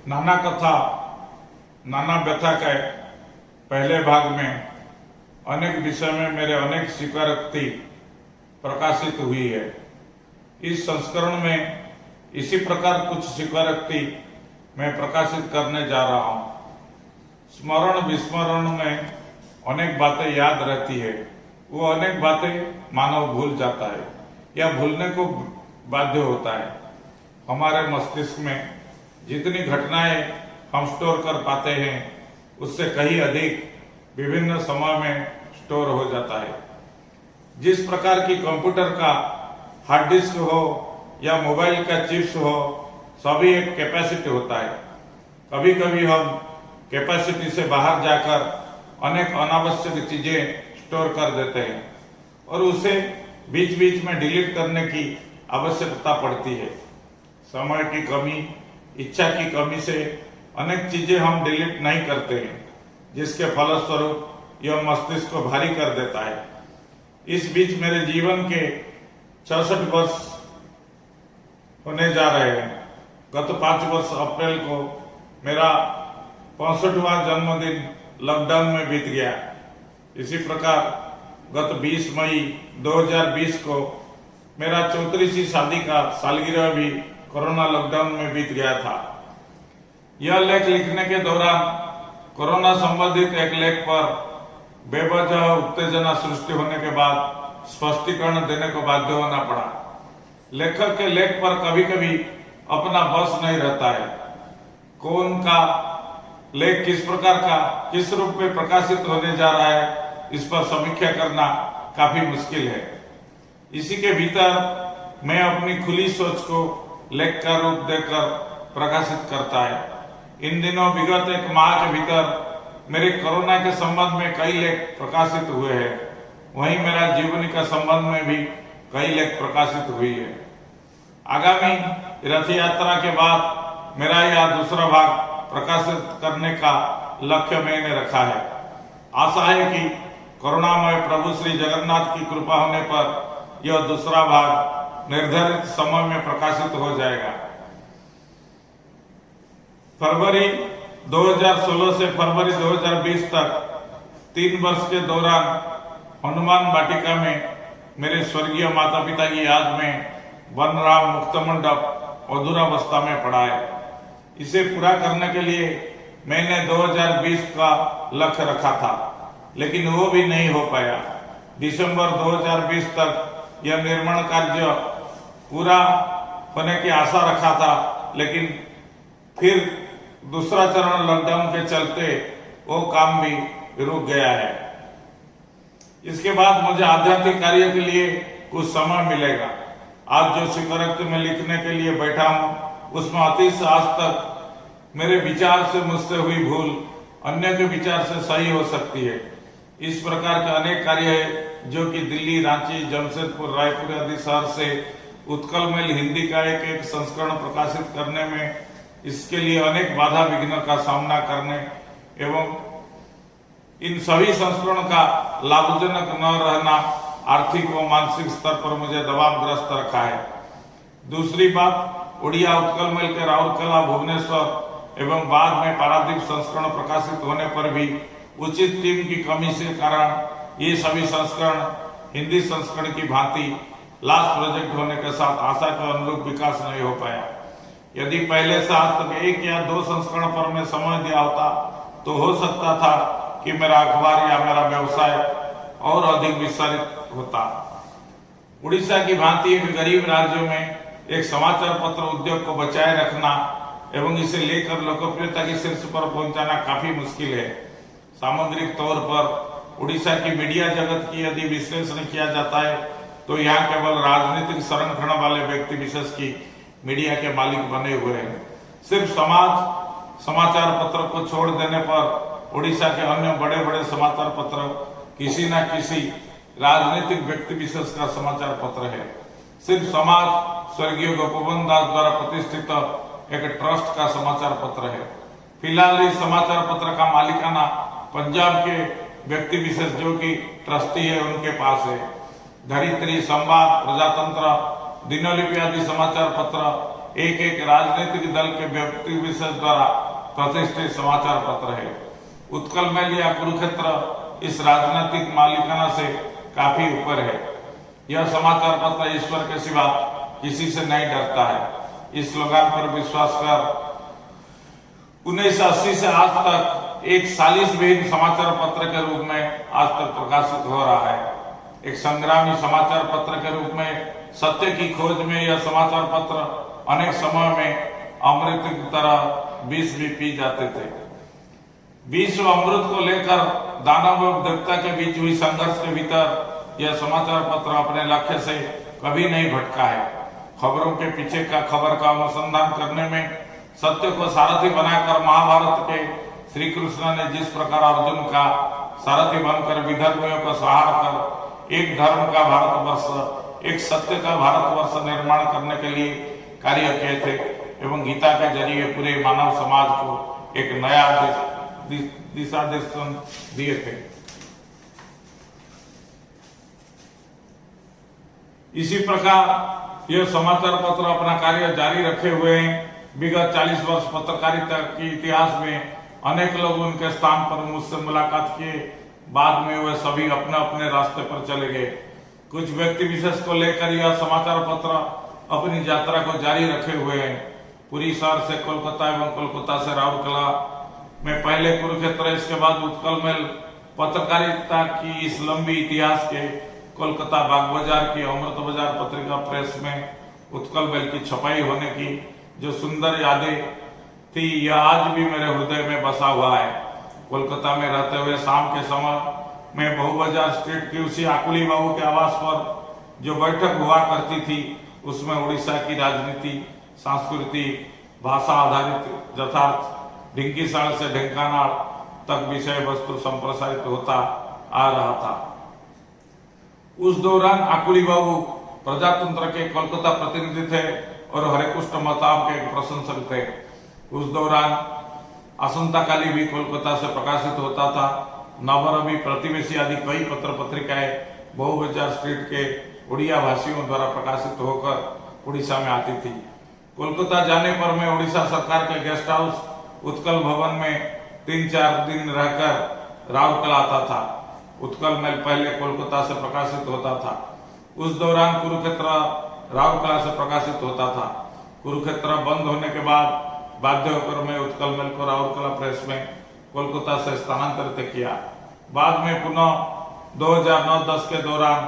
नाना कथा नाना व्यथा के पहले भाग में अनेक विषय में मेरे अनेक स्वीकारोक्ति प्रकाशित हुई है। इस संस्करण में इसी प्रकार कुछ स्वीकारोक्ति मैं प्रकाशित करने जा रहा हूँ। स्मरण विस्मरण में अनेक बातें याद रहती है, वो अनेक बातें मानव भूल जाता है या भूलने को बाध्य होता है। हमारे मस्तिष्क में जितनी घटनाएं हम स्टोर कर पाते हैं उससे कहीं अधिक विभिन्न समय में स्टोर हो जाता है। जिस प्रकार की कंप्यूटर का हार्ड डिस्क हो या मोबाइल का चिप्स हो, सभी एक कैपेसिटी होता है। कभी कभी हम कैपेसिटी से बाहर जाकर अनेक अनावश्यक चीजें स्टोर कर देते हैं और उसे बीच बीच में डिलीट करने की आवश्यकता पड़ती है। समय की कमी, इच्छा की कमी से अनेक चीजें हम डिलीट नहीं करते हैं, जिसके फलस्वरूप यह मस्तिष्क को भारी कर देता है। इस बीच मेरे जीवन के 66 वर्ष होने जा रहे हैं। गत 5 वर्ष अप्रैल को मेरा 65वां जन्मदिन लॉकडाउन में बीत गया। इसी प्रकार गत 20 मई 2020 को मेरा 34वीं शादी का सालगिरह भी कोरोना लॉकडाउन में बीत गया था। यह लेख लिखने के दौरान कोरोना संबंधित एक लेख पर बेवजह उत्तेजना सृष्टि होने के बाद स्पष्टीकरण देने को बाध्य होना पड़ा। लेखक के लेख पर कभी कभी अपना बस नहीं रहता है। कौन का लेख किस प्रकार का किस रूप में प्रकाशित होने जा रहा है, इस पर समीक्षा करना काफी मुश्किल है। इसी के भीतर मैं अपनी खुली सोच को लेख का रूप देकर प्रकाशित करता है। इन दिनों विगत एक माह के भीतर मेरे कोरोना के संबंध में कई लेख प्रकाशित हुए हैं। वहीं मेरा जीवनी का संबंध में भी कई लेख प्रकाशित हुई है। आगामी रथ यात्रा के बाद मेरा यह दूसरा भाग प्रकाशित करने का लक्ष्य मैंने रखा है। आशा है कि करुणामय प्रभु श्री जगन्नाथ की कृपा होने पर यह दूसरा भाग निर्धारित समय में प्रकाशित हो जाएगा। फरवरी 2016 से फरवरी 2020 तक 3 वर्ष के दौरान हनुमान वाटिका में मेरे स्वर्गीय माता पिता की याद में वनराम मुक्त मंडप अधूरावस्था में पड़ा है। इसे पूरा करने के लिए मैंने 2020 का लक्ष्य रखा था, लेकिन वो भी नहीं हो पाया। दिसंबर 2020 तक यह निर्माण कार्य पूरा होने की आशा रखा था, लेकिन फिर दूसरा चरण लॉकडाउन के चलते वो काम भी रुक गया है। इसके बाद मुझे आध्यात्मिक कार्य के लिए कुछ समय मिलेगा। आज जो स्वीकारोक्ति में लिखने के लिए बैठा हूँ उसमें अति से आज तक मेरे विचार से मुझसे हुई भूल अन्य के विचार से सही हो सकती है। इस प्रकार के अनेक कार्य है जो कि दिल्ली, रांची, जमशेदपुर, रायपुर आदि शहर से उत्कल मेल हिंदी का एक संस्करण प्रकाशित करने में इसके लिए अनेक बाधा विघ्न का सामना करने एवं इन सभी संस्करणों का लाभजनक न रहना आर्थिक व मानसिक स्तर पर मुझे दबावग्रस्त रखा है। दूसरी बात, उड़िया उत्कल मेल के राउरकेला, भुवनेश्वर एवं बाद में पारादीप संस्करण प्रकाशित होने पर भी उचित टीम की कमी से कारण ये सभी संस्करण हिंदी संस्करण की भांति लास्ट प्रोजेक्ट होने के साथ आशा के अनुरूप विकास नहीं हो पाया। यदि पहले से आज तक 1 या 2 संस्करण पर मैं समय दिया होता तो हो सकता था कि मेरा अखबार या मेरा व्यवसाय और अधिक विस्तारित होता। उड़ीसा की भांति एक गरीब राज्यों में एक समाचार पत्र उद्योग को बचाए रखना एवं इसे लेकर लोकप्रियता की शीर्ष पर पहुंचाना काफी मुश्किल है। सामग्रिक तौर पर उड़ीसा की मीडिया जगत की यदि विश्लेषण किया जाता है तो यहाँ केवल राजनीतिक संरक्षण वाले व्यक्ति विशेष की मीडिया के मालिक बने हुए हैं। सिर्फ समाचार पत्र को छोड़ देने पर उड़ीसा के अन्य बड़े बड़े समाचार पत्र किसी न किसी राजनीतिक व्यक्ति विशेष का समाचार पत्र है। सिर्फ समाज स्वर्गीय गोपबंधु दास द्वारा प्रतिष्ठित एक ट्रस्ट का समाचार पत्र है। फिलहाल इस समाचार पत्र का मालिकाना पंजाब के व्यक्ति विशेष जो कि ट्रस्टी है उनके पास है। धरित्री, संवाद, प्रजातंत्र, दिनलिपि आदि समाचार पत्र एक एक राजनीतिक दल के व्यक्ति विशेष द्वारा प्रतिष्ठित समाचार पत्र है। उत्कल मेल या कुरुक्षेत्र इस राजनीतिक मालिकाना से काफी ऊपर है। यह समाचार पत्र ईश्वर के सिवा किसी से नहीं डरता है। इस स्लोगन पर विश्वास कर 1980 से आज तक एक 40 विहीन समाचार पत्र के रूप में आज तक प्रकाशित हो रहा है। एक संग्रामी समाचार पत्र के रूप में सत्य की खोज में यह समाचार पत्र अनेक समय में अमृत की तरह विष भी पी जाते थे। विश्व अमृत को लेकर दानव और देवता के बीच हुई संघर्ष के भीतर यह समाचार पत्र अपने लक्ष्य से कभी नहीं भटका है। खबरों के पीछे का खबर का अनुसंधान करने में सत्य को सारथी बनाकर महाभारत के श्री कृष्ण ने जिस प्रकार अर्जुन का सारथी बनकर विधर्मियों को सहार कर एक धर्म का भारतवर्ष, एक सत्य का भारतवर्ष निर्माण करने के लिए कार्य किए थे एवं गीता के जरिए पूरे मानव समाज को एक नया दिशा दर्शन दिए थे। इसी प्रकार यह समाचार पत्र अपना कार्य जारी रखे हुए हैं। विगत 40 वर्ष पत्रकारिता के इतिहास में अनेक लोग उनके स्थान पर मुझसे मुलाकात किए, बाद में वे सभी अपने अपने रास्ते पर चले गए। कुछ व्यक्ति विशेष को लेकर यह समाचार पत्र अपनी यात्रा को जारी रखे हुए हैं। पुरी शहर से कोलकाता एवं कोलकाता से राउरकेला में पहले कुरुक्षेत्र, इसके बाद उत्कल मेल पत्रकारिता की इस लंबी इतिहास के कोलकाता बाग बाजार की अमृत बाजार पत्रिका प्रेस में उत्कल मेल की छपाई होने की जो सुंदर यादें थी, यह आज भी मेरे हृदय में बसा हुआ है। कोलकाता में रहते हुए शाम के समय में बहु बाजार स्ट्रीट की उसी आकुली बाबू के आवास पर जो बैठक हुआ करती थी, उसमें उड़ीसा की राजनीति, संस्कृति, भाषा आधारित यथार्थ ढिंकीसाल से ढेंकानाल तक विषय वस्तु संप्रसारित होता आ रहा था। उस दौरान आकुली बाबू प्रजातंत्र के कोलकाता प्रतिनिधि थे और हरिकृष्ण महताब के प्रशंसक थे। उस दौरान आसंताकाली भी कोलकाता से प्रकाशित होता था। नवरवि, प्रतिवेशी आदि कई पत्र पत्रिकाएं बहु बाजार स्ट्रीट के उड़िया भाषियों द्वारा प्रकाशित होकर उड़ीसा में आती थी। कोलकाता जाने पर मैं उड़ीसा सरकार के गेस्ट हाउस उत्कल भवन में 3-4 दिन रहकर राउरकेला आता था। उत्कल मेल पहले कोलकाता से प्रकाशित होता था। उस दौरान कुरुक्षेत्र राउरकेला से प्रकाशित होता था। कुरुक्षेत्र बंद होने के बाद बाध्य होकर मैं उत्कल मेल को राउरकेला प्रेस में कोलकाता से स्थानांतरित किया। बाद में पुनः 2009-10 के दौरान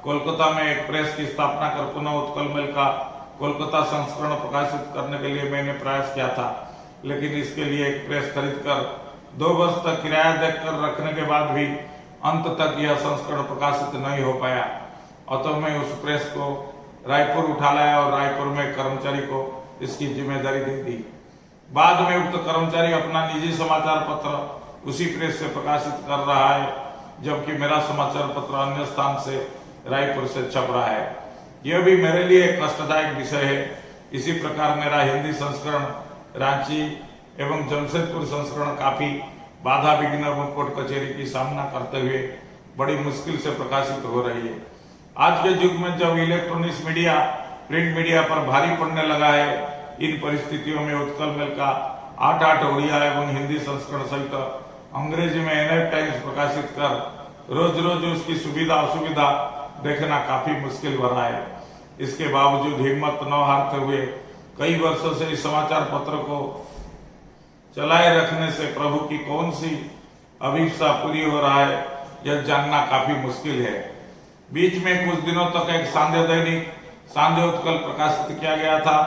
कोलकाता में एक प्रेस की स्थापना कर पुनः उत्कल मेल का कोलकाता संस्करण प्रकाशित करने के लिए मैंने प्रयास किया था, लेकिन इसके लिए एक प्रेस खरीदकर 2 वर्ष तक किराया देकर रखने के बाद भी अंत तक यह संस्करण प्रकाशित नहीं हो पाया। अतः मैं उस प्रेस को रायपुर उठा लाया और रायपुर में कर्मचारी को इसकी जिम्मेदारी दे दी। बाद में उक्त कर्मचारी अपना निजी समाचार पत्र उसी प्रेस से प्रकाशित कर रहा है, जबकि मेरा समाचार पत्र अन्य स्थान से रायपुर से छप रहा है। यह भी मेरे लिए एक कष्टदायक विषय है। इसी प्रकार मेरा हिंदी संस्करण रांची एवं जमशेदपुर संस्करण काफी बाधा विघ्न एवं कोर्ट कचहरी की सामना करते हुए बड़ी मुश्किल से प्रकाशित हो रही है। आज के युग में जब इलेक्ट्रॉनिक्स मीडिया प्रिंट मीडिया पर भारी पड़ने लगा है, इन परिस्थितियों में उत्कल मेल का 8 उड़िया एवं हिंदी संस्करण सहित अंग्रेजी में NF टाइम्स प्रकाशित कर रोज रोज उसकी सुविधा असुविधा देखना काफी मुश्किल बना है। इसके बावजूद हिम्मत न हारते हुए कई वर्षों से इस समाचार पत्र को चलाए रखने से प्रभु की कौन सी अभिप्सा पूरी हो रहा है, यह जानना काफी मुश्किल है। बीच में कुछ दिनों तक एक सांध्य दैनिक सांध्य उत्कल प्रकाशित किया गया था,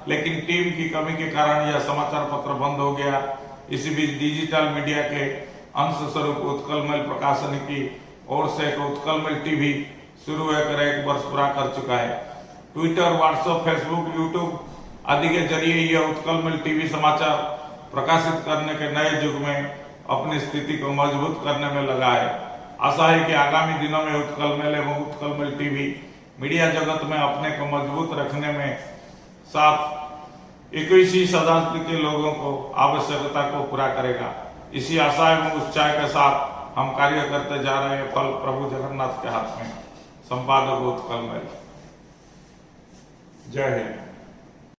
लेकिन टीम की कमी के कारण यह समाचार पत्र बंद हो गया। इसी बीच डिजिटल मीडिया के अंश स्वरूप उत्कल मेल प्रकाशन की ओर से एक उत्कल मेल टीवी शुरू होकर 1 वर्ष पूरा कर चुका है। ट्विटर, व्हाट्सएप, फेसबुक, यूट्यूब आदि के जरिए यह उत्कल मेल टीवी समाचार प्रकाशित करने के नए युग में अपनी स्थिति को मजबूत करने में लगा है। आशा है कि आगामी दिनों में उत्कल मेल एवं उत्कल मेल टीवी मीडिया जगत में अपने को मजबूत रखने में साथ 21वीं शताब्दी के लोगों को आवश्यकता को पूरा करेगा। इसी आशा एवं उत्साह के साथ हम कार्य करते जा रहे हैं। फल प्रभु जगन्नाथ के हाथ में। संपादक उत्कल मेल। जय हिंद।